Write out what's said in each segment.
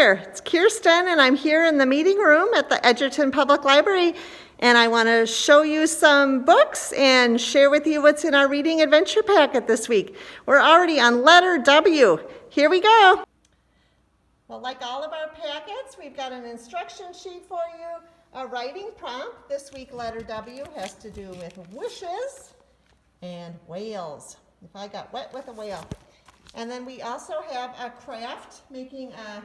here. It's Kirsten, and I'm here in the meeting room at the Edgerton Public Library, and I want to show you some books and share with you what's in our reading adventure packet this week. We're already on letter W. Here we go. Well, like all of our packets, we've got an instruction sheet for you, a writing prompt. This week, letter W has to do with wishes and whales. If I got wet with a whale. And then we also have a craft, making a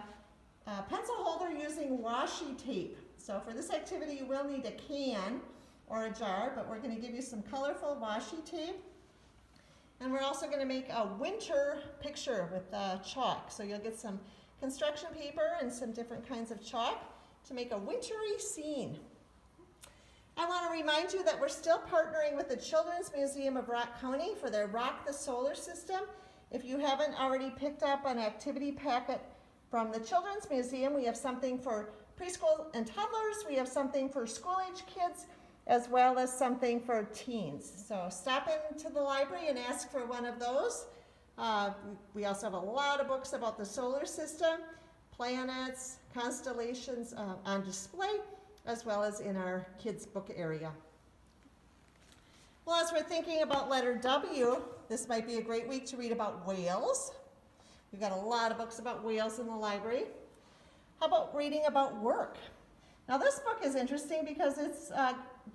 pencil holder using washi tape. So for this activity, you will need a can or a jar, but we're going to give you some colorful washi tape. And we're also going to make a winter picture with chalk. So you'll get some construction paper and some different kinds of chalk to make a wintry scene. I want to remind you that we're still partnering with the Children's Museum of Rock County for their Rock the Solar System. If you haven't already picked up an activity packet from the Children's Museum, we have something for preschool and toddlers, we have something for school-age kids, as well as something for teens. So stop into the library and ask for one of those. We also have a lot of books about the solar system, planets, constellations on display, as well as in our kids' book area. Well, as we're thinking about letter W, this might be a great week to read about whales. We've got a lot of books about whales in the library. How about reading about work? Now this book is interesting because it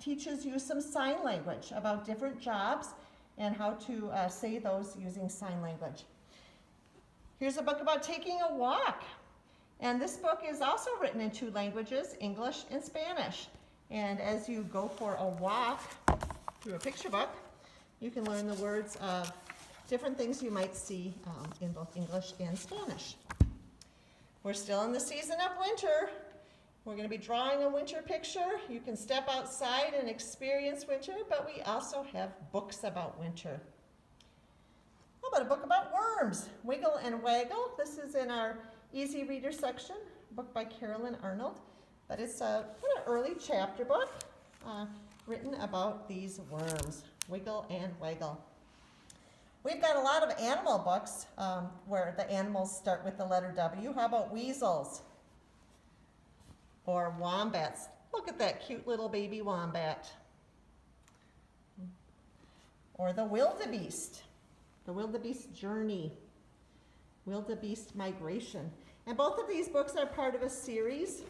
teaches you some sign language about different jobs and how to say those using sign language. Here's a book about taking a walk. And this book is also written in two languages, English and Spanish. And as you go for a walk through a picture book, you can learn the words of different things you might see in both English and Spanish. We're still in the season of winter. We're going to be drawing a winter picture. You can step outside and experience winter, but we also have books about winter. How about a book about worms? Wiggle and Waggle. This is in our Easy Reader section, a book by Carolyn Arnold, but it's a kind of early chapter book written about these worms, Wiggle and Waggle. We've got a lot of animal books where the animals start with the letter W. How about weasels or wombats? Look at that cute little baby wombat. Or the wildebeest journey, wildebeest migration. And both of these books are part of a series.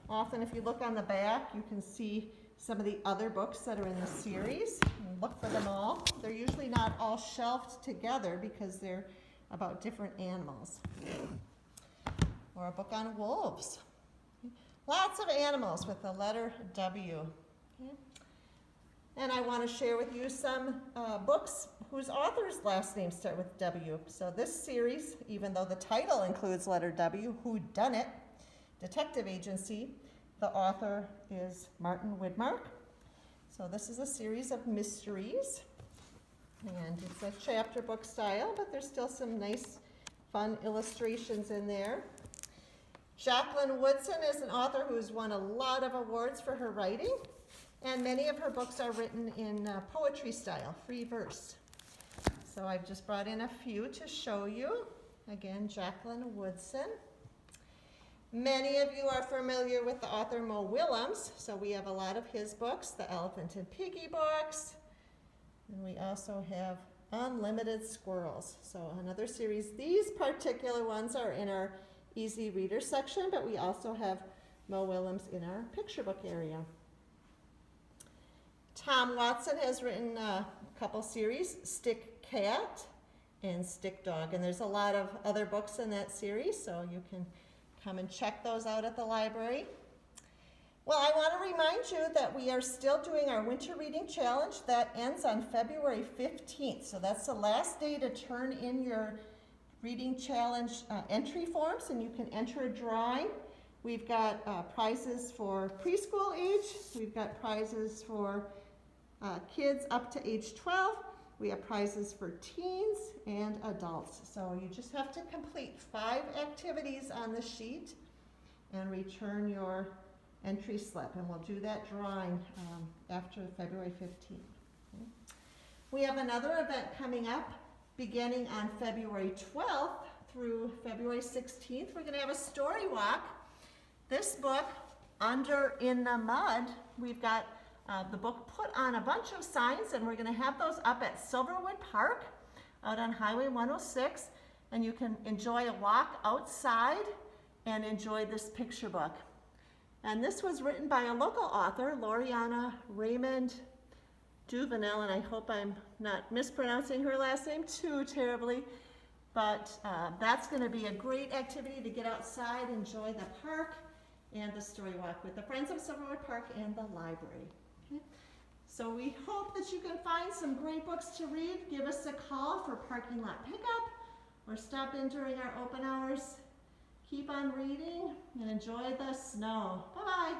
Often if you look on the back, you can see some of the other books that are in the series. And look for them all. They're usually not all shelved together because they're about different animals. Or a book on wolves. Lots of animals with the letter W. Okay. And I want to share with you some books whose authors' last names start with W. So this series, even though the title includes letter W, Who Done It? Detective Agency, the author is Martin Widmark. So this is a series of mysteries. And it's a chapter book style, but there's still some nice, fun illustrations in there. Jacqueline Woodson is an author who's won a lot of awards for her writing. And many of her books are written in poetry style, free verse. So I've just brought in a few to show you. Again, Jacqueline Woodson. Many of you are familiar with the author Mo Willems, so we have a lot of his books, the Elephant and Piggy books. And we also have Unlimited Squirrels. So another series. These particular ones are in our Easy Reader section, but we also have Mo Willems in our picture book area. Tom Watson has written a couple series, Stick Cat and Stick Dog. And there's a lot of other books in that series, so you can come and check those out at the library. Well, I want to remind you that we are still doing our Winter Reading Challenge that ends on February 15th. So that's the last day to turn in your Reading Challenge entry forms, and you can enter a drawing. We've got prizes for preschool age. We've got prizes for kids up to age 12. We have prizes for teens and adults. So you just have to complete 5 activities on the sheet and return your entry slip. And we'll do that drawing after February 15th. Okay. We have another event coming up beginning on February 12th through February 16th. We're going to have a story walk. This book, Under in the Mud, we've got the book put on a bunch of signs, and we're going to have those up at Silverwood Park out on Highway 106, and you can enjoy a walk outside and enjoy this picture book. And this was written by a local author, Loriana Raymond Duvenel, and I hope I'm not mispronouncing her last name too terribly, but that's going to be a great activity to get outside, enjoy the park, and the story walk with the Friends of Silverwood Park and the library. Okay. So we hope that you can find some great books to read. Give us a call for parking lot pickup or stop in during our open hours. Keep on reading and enjoy the snow. Bye-bye.